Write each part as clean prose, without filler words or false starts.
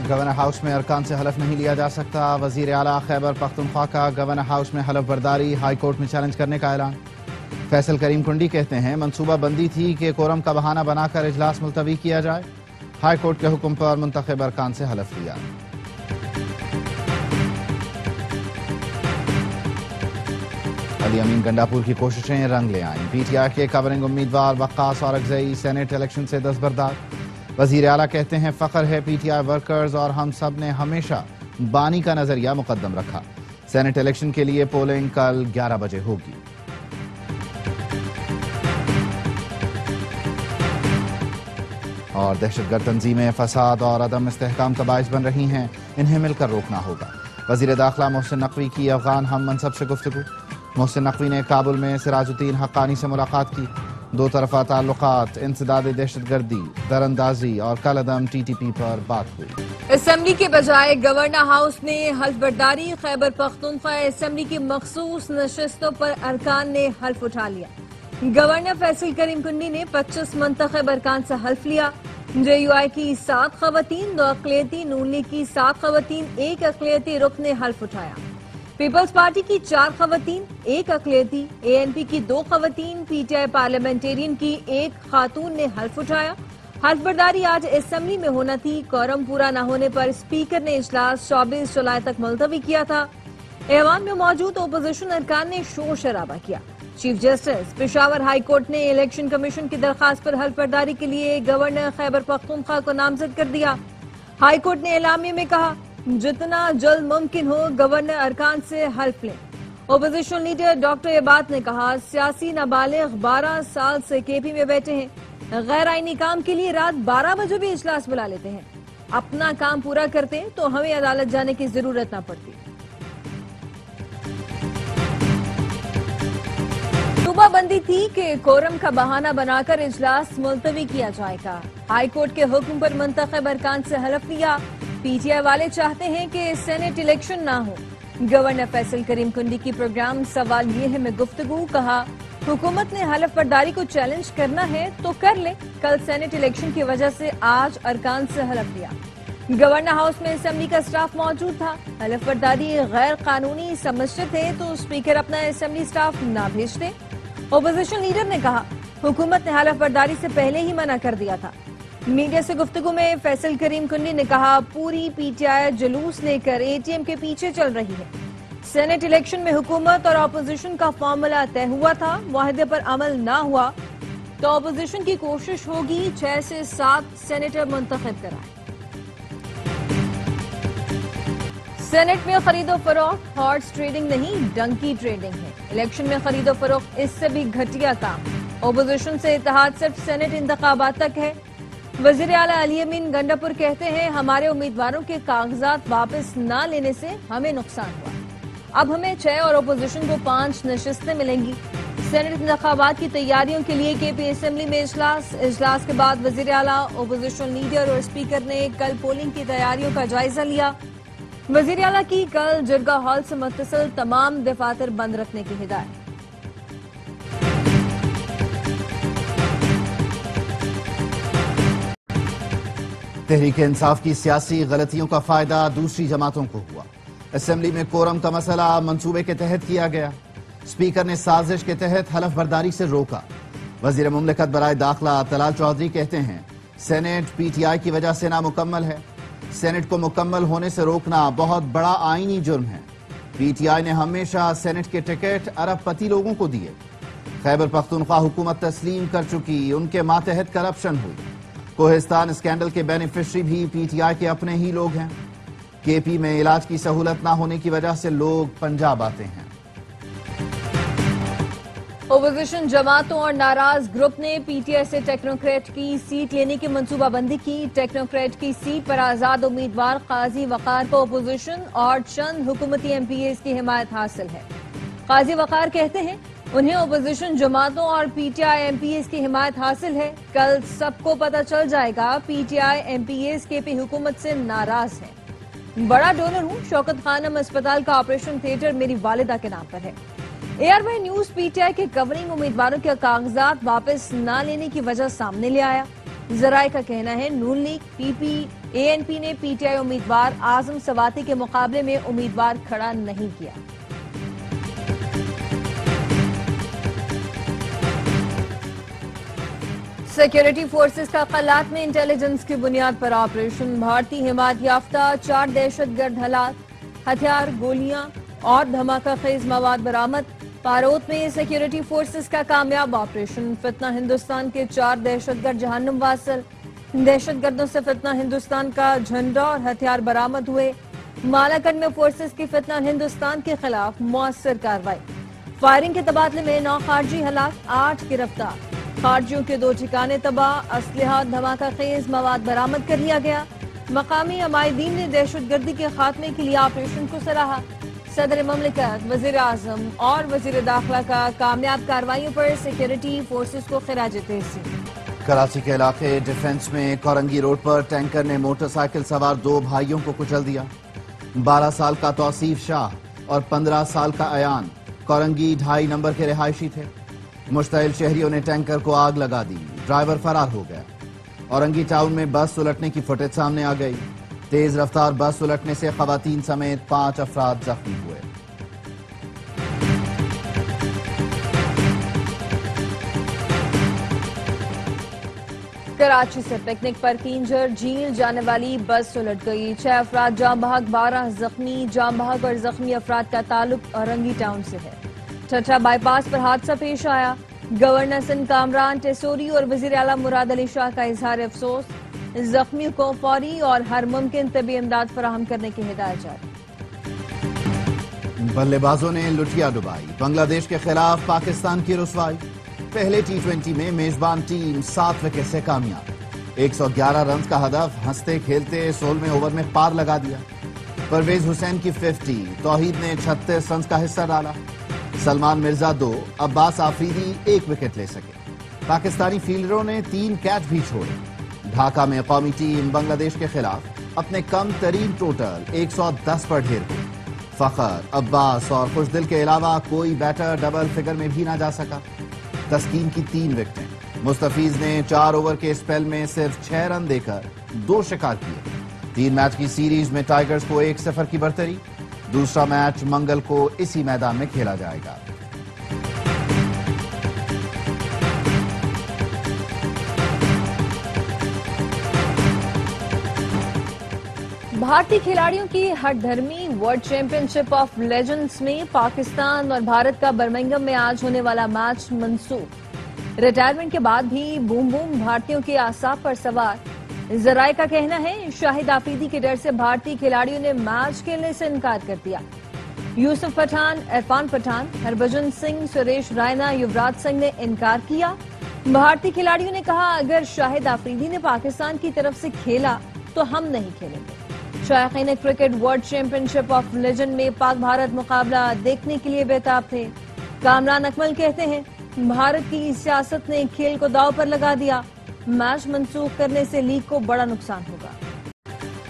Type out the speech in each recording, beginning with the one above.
Governor house میں ارکان سے حلف نہیں لیا جا سکتا، وزیر اعلیٰ خیبر پختونخوا کا گورنر ہاؤس میں حلف برداری ہائی کورٹ میں چیلنج کرنے کا اعلان۔ فیصل کریم کنڈی کہتے ہیں منصوبہ بندی تھی کہ کورم کا بہانہ بنا کر اجلاس ملتوی کیا جائے، ہائی کورٹ کے حکم پر منتخب ارکان سے حلف لیا۔ علی امین گنڈاپور کی کوششیں رنگ لے آئیں، پی ٹی آئی کے کورنگ امیدوار وقاص اورکزئی سینیٹ الیکشن سے دستبردار۔ وزیر اعلیٰ کہتے ہیں فخر ہے پی ٹی آئی ورکرز اور ہم سب نے ہمیشہ بانی کا نظریہ مقدم رکھا، سینیٹ الیکشن کے لیے پولنگ کل 11 بجے ہوگی۔ اور دہشت گرد تنظیمیں فساد اور عدم استحکام کا باعث بن رہی ہیں، انہیں مل کر روکنا ہوگا۔ وزیر داخلہ محسن نقوی کی افغان ہم منصب سے گفتگو۔ محسن نقوی نے کابل میں سراج الدین حقانی سے ملاقات کی، دو طرفہ تعلقات، انسداد دہشت گردی، دراندازی اور کالعدم ٹی ٹی پی پر بات ہوئی۔ اسمبلی کے بجائے گورنر ہاؤس نے حلف برداری، خیبر پختونخوا اسمبلی کی مخصوص نشستوں پر ارکان نے حلف اٹھا لیا۔ گورنر فیصل کریم کنڈی نے 25 منتخب ارکان سے حلف لیا۔ جے یو آئی کی 7 خواتین، 2 اقلیتی، نون لیگ کی 7 خواتین، 1 اقلیتی رکن نے حلف اٹھایا۔ پیپلز پارٹی کی 4 خواتین، 1 اقلیتی، اے این پی کی 2 خواتین، پی ٹی آئی پارلیمنٹیرین کی 1 خاتون نے حلف اٹھایا۔ حلف برداری آج اسمبلی میں ہونا تھی، کورم پورا نہ ہونے پر اسپیکر نے اجلاس 24 جولائی تک ملتوی کیا تھا۔ ایوان میں موجود اپوزیشن ارکان نے شور شرابہ کیا۔ Chief justice Peshawar high court نے الیکشن کمیشن کی درخواست پر حلف برداری کے لیے گورنر خیبر پختونخوا کو نامزد کر دیا۔ ہائی کورٹ نے اعلامیے میں کہا جتنا جلد ممکن ہو گورنر ارکان سے حلف لیں۔ اپوزیشن لیڈر ڈاکٹر عباد نے کہا سیاسی نابالغ 12 سال سے کے پی میں بیٹھے ہیں، غیر آئینی کام کے لیے رات 12 بجے بھی اجلاس بلا لیتے ہیں، اپنا کام پورا کرتے تو ہمیں عدالت جانے کی ضرورت نہ پڑتی۔ منصوبہ بندی تھی کہ کورم کا بہانہ بنا کر اجلاس ملتوی کیا جائے گا، ہائی کورٹ کے حکم پر منتخب ارکان سے حلف لیا۔ پی ٹی آئی والے چاہتے ہیں کہ سینیٹ الیکشن نہ ہو۔ گورنر فیصل کریم کنڈی کی پروگرام سوال یہ ہے میں گفتگو، کہا حکومت نے حلف برداری کو چیلنج کرنا ہے تو کر لے، کل سینیٹ الیکشن کی وجہ سے آج ارکان سے حلف لیا۔ گورنر ہاؤس میں اسمبلی کا اسٹاف موجود تھا، حلف برداری غیر قانونی سمجھتے تھے تو اسپیکر اپنا اسمبلی اسٹاف نہ بھیجتے۔ اپوزیشن لیڈر نے کہا حکومت نے حلف برداری سے پہلے ہی منع کر دیا تھا۔ میڈیا سے گفتگو میں فیصل کریم کنڈی نے کہا پوری پی ٹی آئی جلوس لے کر اے ٹی ایم کے پیچھے چل رہی ہے۔ سینیٹ الیکشن میں حکومت اور اپوزیشن کا فارمولا طے ہوا تھا، معاہدے پر عمل نہ ہوا تو اپوزیشن کی کوشش ہوگی 6 سے 7 سینیٹر منتخب کرائیں۔ سینیٹ میں خرید و فروخت ہارس ٹریڈنگ نہیں ڈنکی ٹریڈنگ ہے، الیکشن میں خرید و فروخت اس سے بھی گھٹیا کام، اپوزیشن سے اتحاد صرف سینیٹ انتخابات تک ہے۔ وزیر اعلیٰ علی امین گنڈاپور کہتے ہیں ہمارے امیدواروں کے کاغذات واپس نہ لینے سے ہمیں نقصان ہوا، اب ہمیں 6 اور اپوزیشن کو 5 نشستیں ملیں گی۔ سینیٹ انتخابات کی تیاریوں کے لیے کے پی اسمبلی میں اجلاس کے بعد وزیر اعلیٰ، اپوزیشن لیڈر اور اسپیکر نے کل پولنگ کی تیاریوں کا جائزہ لیا۔ وزیر اعلیٰ کی کل جرگہ ہال سے متصل تمام دفاتر بند رکھنے کی ہدایت۔ تحریک انصاف کی سیاسی غلطیوں کا فائدہ دوسری جماعتوں کو ہوا، اسمبلی میں کورم کا مسئلہ منصوبے کے تحت کیا گیا، اسپیکر نے سازش کے تحت حلف برداری سے روکا۔ وزیر مملکت برائے داخلہ طلال چودھری کہتے ہیں سینیٹ پی ٹی آئی کی وجہ سے نامکمل ہے، سینیٹ کو مکمل ہونے سے روکنا بہت بڑا آئینی جرم ہے، پی ٹی آئی نے ہمیشہ سینیٹ کے ٹکٹ ارب پتی لوگوں کو دیے، خیبر پختونخوا حکومت تسلیم کر چکی، ان کے ماتحت کرپشن ہوئی، کوہستان اسکینڈل کے بینیفیشری بھی پی ٹی آئی کے اپنے ہی لوگ ہیں، کے پی میں علاج کی سہولت نہ ہونے کی وجہ سے لوگ پنجاب آتے ہیں۔ اپوزیشن جماعتوں اور ناراض گروپ نے پی ٹی آئی سے ٹیکنوکریٹ کی سیٹ لینے کی منصوبہ بندی کی، ٹیکنوکریٹ کی سیٹ پر آزاد امیدوار قاضی وقار کو اپوزیشن اور چند حکومتی ایم پی ایز کی حمایت حاصل ہے۔ قاضی وقار کہتے ہیں انہیں اپوزیشن جماعتوں اور P T I M P As کی حمایت حاصل ہے، کل سب کو پتہ چل جائے گا P T I M P As K P حکومت سے ناراض ہیں۔ بڑا ڈونر ہوں، شوکت خانم اسپتال کا آپریشن تھیٹر میری والدہ کے نام پر ہے۔ A R Y news P T I کے کورنگ امیدواروں کے کاغذات واپس نہ لینے کی وجہ سامنے لے آیا، ذرائع کا کہنا ہے نون لیگ، پی پی ANP نے PTI امیدوار اعظم سواتی کے مقابلے میں امیدوار کھڑا نہیں کیا۔ سیکیورٹی فورسز کا قلات میں انٹیلیجنس کی بنیاد پر آپریشن، بھارتی حمایت یافتہ 4 دہشت گرد ہلاک، ہتھیار، گولیاں اور دھماکہ خیز مواد برآمد۔ پاروت میں سیکیورٹی فورسز کا کامیاب آپریشن، فتنہ ہندوستان کے 4 دہشت گرد جہنم واصل، دہشت گردوں سے فتنہ ہندوستان کا جھنڈا اور ہتھیار برآمد ہوئے۔ مالاکنڈ میں فورسز کی فتنہ ہندوستان کے خلاف مؤثر کارروائی، فائرنگ کے تبادلے میں 9 خارجی ہلاک، 8 گرفتار، خارجیوں کے 2 ٹھکانے تباہ، اسلحہ دھماکہ خیز مواد برآمد کر لیا گیا۔ مقامی عمائدین نے دہشت گردی کے خاتمے کے لیے آپریشن کو سراہا۔ صدر مملکت، وزیر اعظم اور وزیر داخلہ کا کامیاب کارروائیوں پر سیکیورٹی فورسز کو خراج تحسین۔ کراچی کے علاقے ڈیفنس میں کورنگی روڈ پر ٹینکر نے موٹر سائیکل سوار 2 بھائیوں کو کچل دیا۔ 12 سال کا توصیف شاہ اور 15 سال کا ایان کورنگی 2.5 نمبر کے رہائشی تھے۔ مشتعل شہریوں نے ٹینکر کو آگ لگا دی، ڈرائیور فرار ہو گیا۔ اورنگی ٹاؤن میں بس الٹنے کی فوٹیج سامنے آ گئی۔ تیز رفتار بس الٹنے سے خواتین سمیت 5 افراد زخمی ہوئے۔ کراچی سے پکنک پر کینجر جھیل جانے والی بس الٹ گئی، 6 افراد جاں بحق، 12 زخمی۔ جاں بحق اور زخمی افراد کا تعلق اورنگی ٹاؤن سے ہے۔ ٹھٹھہ بائی پاس پر حادثہ پیش آیا، گورنر سندھ کامران ٹیسوری اور وزیر اعلیٰ مراد علی شاہ کا اظہار افسوس، زخمیوں کو فوری اور ہر ممکن طبی امداد فراہم کرنے کی ہدایت جاری۔ بلے بازوں نے لٹیا ڈبائی، بنگلہ دیش کے خلاف پاکستان کی رسوائی۔ پہلے T20 میں میزبان ٹیم 7 وکٹ سے کامیاب، 111 رنز کا ہدف ہنستے کھیلتے 16ویں اوور میں پار لگا دیا۔ پرویز حسین کی 50، توحید نے 36 رنز کا حصہ ڈالا۔ سلمان مرزا 2، عباس آفریدی 1 وکٹ لے سکے۔ پاکستانی فیلڈروں نے 3 کیچ بھی چھوڑے۔ ڈھاکہ میں قومی ٹیم بنگلہ دیش کے خلاف اپنے کم ترین ٹوٹل 110 پر ڈھیر ہوئی۔ فخر، عباس اور خوشدل کے علاوہ کوئی بیٹر ڈبل فگر میں بھی نہ جا سکا۔ تسکین کی 3 وکٹیں، مستفیض نے 4 اوور کے اسپیل میں صرف 6 رن دے کر 2 شکار کیے۔ 3 میچ کی سیریز میں ٹائیگرز کو 1-0 کی برتری۔ دوسرا میچ منگل کو اسی میدان میں کھیلا جائے گا۔ بھارتی کھلاڑیوں کی ہٹ دھرمی world championship of legends میں پاکستان اور بھارت کا برمنگھم میں آج ہونے والا میچ منسوخ۔ ریٹائرمنٹ کے بعد بھی بوم بوم بھارتیوں کے اعصاب پر سوار۔ ذرائع کا کہنا ہے شاہد آفریدی کے ڈر سے بھارتی کھلاڑیوں نے میچ کھیلنے سے انکار کر دیا۔ یوسف پٹھان، عرفان پٹھان، ہربھجن سنگھ، سریش رائنا، یوراج سنگھ نے انکار کیا۔ بھارتی کھلاڑیوں نے کہا اگر شاہد آفریدی نے پاکستان کی طرف سے کھیلا تو ہم نہیں کھیلیں گے۔ شائقین cricket world championship of legend میں پاک بھارت مقابلہ دیکھنے کے لیے بےتاب تھے۔ کامران اکمل کہتے ہیں بھارت کی سیاست نے کھیل کو داؤ پر لگا دیا، میچ منسوخ کرنے سے لیگ کو بڑا نقصان ہوگا۔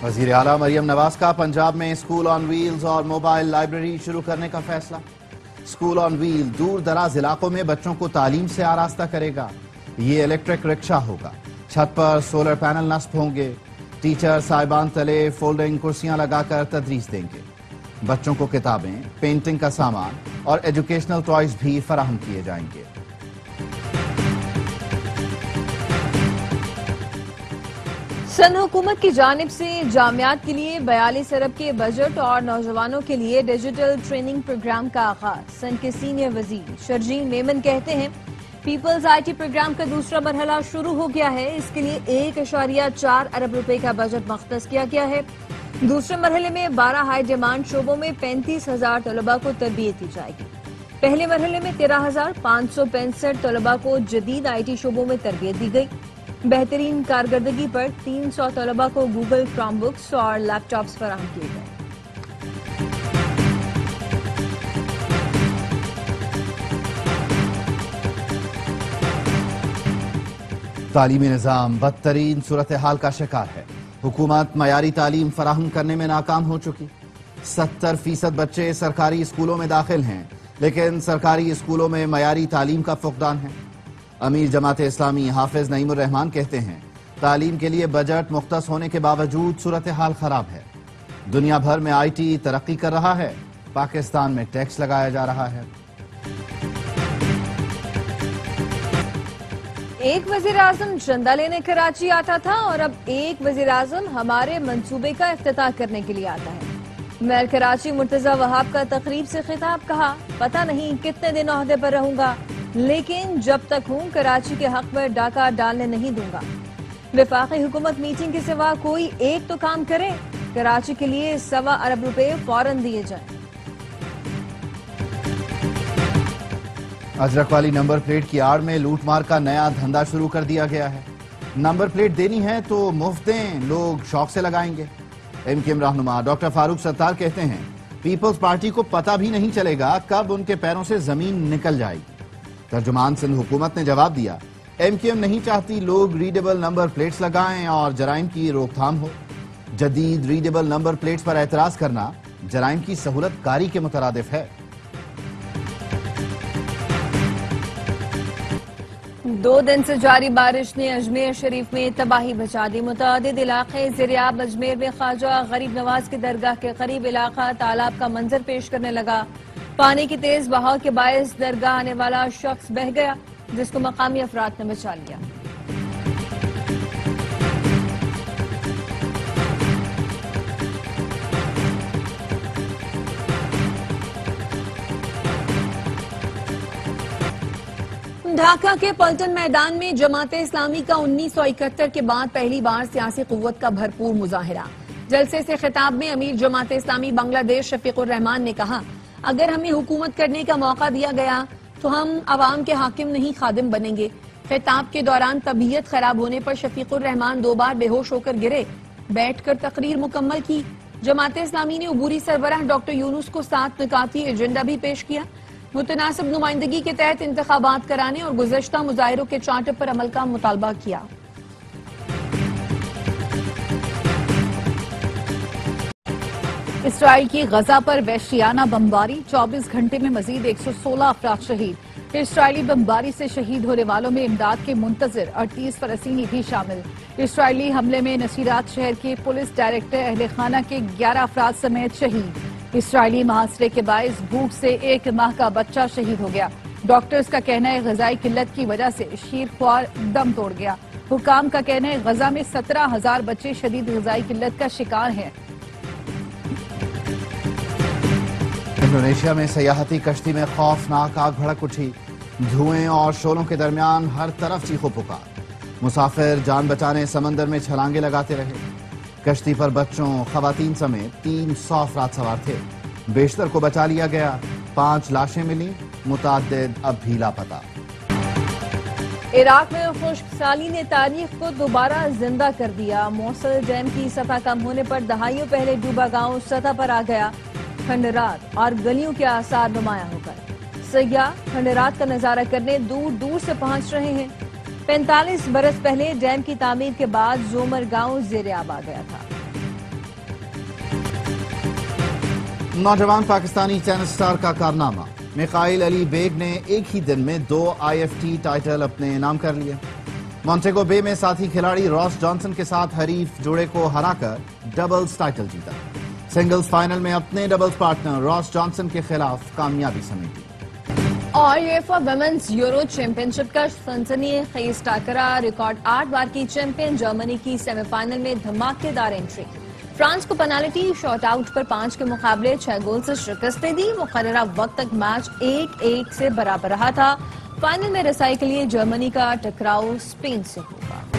وزیر اعلیٰ مریم نواز کا پنجاب میں اسکول آن ویلز اور موبائل لائبریری شروع کرنے کا فیصلہ۔ اسکول آن ویل دور دراز علاقوں میں بچوں کو تعلیم سے آراستہ کرے گا۔ یہ الیکٹرک رکشہ ہوگا، چھت پر سولر پینل نصب ہوں گے، ٹیچر صاحبان تلے فولڈنگ کرسیاں لگا کر تدریس دیں گے۔ بچوں کو کتابیں، پینٹنگ کا سامان اور ایجوکیشنل ٹوائز بھی فراہم کیے جائیں گے۔ سندھ حکومت کی جانب سے جامعات کے لیے 42 ارب کے بجٹ اور نوجوانوں کے لیے ڈیجیٹل ٹریننگ پروگرام کا آغاز۔ سندھ کے سینئر وزیر شرجیل میمن کہتے ہیں پیپلز آئی ٹی پروگرام کا دوسرا مرحلہ شروع ہو گیا ہے، اس کے لیے 1.4 ارب روپے کا بجٹ مختص کیا گیا ہے۔ دوسرے مرحلے میں 12 ہائی ڈیمانڈ شعبوں میں 35,000 طلباء کو تربیت دی جائے گی۔ پہلے مرحلے میں 13,565 طلباء کو جدید آئی ٹی شعبوں میں تربیت دی گئی۔ بہترین کارکردگی پر 300 طلباء کو گوگل کرام بکس اور لیپ ٹاپس فراہم کیے گئے۔ تعلیمی نظام بدترین صورتحال کا شکار ہے۔ حکومت معیاری تعلیم فراہم کرنے میں ناکام ہو چکی۔ 70% بچے سرکاری اسکولوں میں داخل ہیں، لیکن سرکاری اسکولوں میں معیاری تعلیم کا فقدان ہے۔ امیر جماعت اسلامی حافظ نعیم الرحمان کہتے ہیں تعلیم کے لیے بجٹ مختص ہونے کے باوجود صورتحال خراب ہے۔ دنیا بھر میں آئی ٹی ترقی کر رہا ہے، پاکستان میں ٹیکس لگایا جا رہا ہے۔ ایک وزیر اعظم چندہ لینے کراچی آتا تھا اور اب ایک وزیر اعظم ہمارے منصوبے کا افتتاح کرنے کے لیے آتا ہے۔ میئر کراچی مرتضی وہاب کا تقریب سے خطاب، کہا پتہ نہیں کتنے دن عہدے پر رہوں گا، لیکن جب تک ہوں کراچی کے حق میں ڈاکہ ڈالنے نہیں دوں گا۔ وفاقی حکومت میٹنگ کے سوا کوئی ایک تو کام کرے، کراچی کے لیے 1.25 ارب روپے فوراً دیے جائیں۔ اجرک والی نمبر پلیٹ کی آڑ میں لوٹ مار کا نیا دھندا شروع کر دیا گیا ہے۔ نمبر پلیٹ دینی ہے تو مفت دیں، لوگ شوق سے لگائیں گے۔ ایم کیو ایم رہنما ڈاکٹر فاروق ستار کہتے ہیں پیپلز پارٹی کو پتہ بھی نہیں چلے گا کب ان کے پیروں سے زمین نکل جائے گی۔ ترجمان سندھ حکومت نے جواب دیا، ایم کیو ایم نہیں چاہتی لوگ ریڈیبل نمبر پلیٹس لگائیں اور جرائم کی روک تھام ہو۔ جدید ریڈیبل نمبر پلیٹس پر اعتراض کرنا جرائم کی سہولت کاری کے مترادف ہے۔ 2 دن سے جاری بارش نے اجمیر شریف میں تباہی مچا دی۔ متعدد علاقے زیرآب۔ اجمیر میں خواجہ غریب نواز کی درگاہ کے قریب علاقہ تالاب کا منظر پیش کرنے لگا۔ پانی کی تیز بہاؤ کے باعث درگاہ آنے والا شخص بہہ گیا، جس کو مقامی افراد نے بچا لیا۔ ڈھاکہ کے پلٹن میدان میں جماعت اسلامی کا 1971 کے بعد پہلی بار سیاسی قوت کا بھرپور مظاہرہ۔ جلسے سے خطاب میں امیر جماعت اسلامی بنگلہ دیش شفیق الرحمان نے کہا، اگر ہمیں حکومت کرنے کا موقع دیا گیا تو ہم عوام کے حاکم نہیں خادم بنیں گے۔ خطاب کے دوران طبیعت خراب ہونے پر شفیق الرحمان 2 بار بے ہوش ہو کر گرے، بیٹھ کر تقریر مکمل کی۔ جماعت اسلامی نے عبوری سربراہ ڈاکٹر یونس کو 7 نکاتی ایجنڈا بھی پیش کیا۔ متناسب نمائندگی کے تحت انتخابات کرانے اور گزشتہ مظاہروں کے چارٹر پر عمل کا مطالبہ کیا۔ اسرائیل کی غزہ پر وحشیانہ بمباری، 24 گھنٹے میں مزید 116 افراد شہید۔ اسرائیلی بمباری سے شہید ہونے والوں میں امداد کے منتظر 38 فلسطینی بھی شامل۔ اسرائیلی حملے میں نصیرات شہر کے پولیس ڈائریکٹر اہل خانہ کے 11 افراد سمیت شہید۔ اسرائیلی محاصرے کے باعث بھوک سے 1 ماہ کا بچہ شہید ہو گیا۔ ڈاکٹرز کا کہنا ہے غذائی قلت کی وجہ سے شیرخوار دم توڑ گیا۔ حکام کا کہنا ہے غزہ میں 17,000 بچے شدید غذائی قلت کا شکار ہیں۔ انڈونیشیا میں سیاحتی کشتی میں خوفناک آگ بھڑک اٹھی، دھوئیں اور شعلوں کے درمیان ہر طرف چیخو پکار۔ مسافر جان بچانے سمندر میں چھلانگیں لگاتے رہے۔ کشتی پر بچوں، خواتین سمیت 300 افراد سوار تھے۔ بیشتر کو بچا لیا گیا، 5 لاشیں ملیں، متعدد اب بھی لاپتہ۔ عراق میں خشک سالی نے تاریخ کو دوبارہ زندہ کر دیا۔ موصل ڈیم کی سطح کم ہونے پر دہائیوں پہلے ڈوبا گاؤں سطح پر آ گیا۔ کھنڈرات اور گلیوں کے آثار نمایاں ہو گئے۔ سیاح کھنڈرات کا نظارہ کرنے دور دور سے پہنچ رہے ہیں۔ 45 برس پہلے ڈیم کی تعمیر کے بعد زومر گاؤں زیر آب آ گیا تھا۔ نوجوان پاکستانی ٹینس سٹار کا کارنامہ، میخائل علی بیگ نے ایک ہی دن میں 2 IFT ٹائٹل اپنے نام کر لیے۔ مونٹیگو بے میں ساتھی کھلاڑی راس جانسن کے ساتھ حریف جوڑے کو ہرا کر ڈبلز ٹائٹل جیتا۔ سنگلز فائنل میں اپنے ڈبلز پارٹنر راس جانسن کے خلاف کامیابی سمیٹی۔ اور یویفا ویمنز یورو چیمپئن شپ کا سنسنی خیز ٹاکرا، ریکارڈ 8 بار کی چیمپئن جرمنی کی سیمی فائنل میں دھماکے دار انٹری۔ فرانس کو پنالٹی شاٹ آؤٹ پر 5 کے مقابلے 6 گول سے شکست دے دی۔ مقررہ وقت تک میچ 1-1 سے برابر رہا تھا۔ فائنل میں رسائی کے لیے جرمنی کا ٹکراؤ اسپین سے ہوگا۔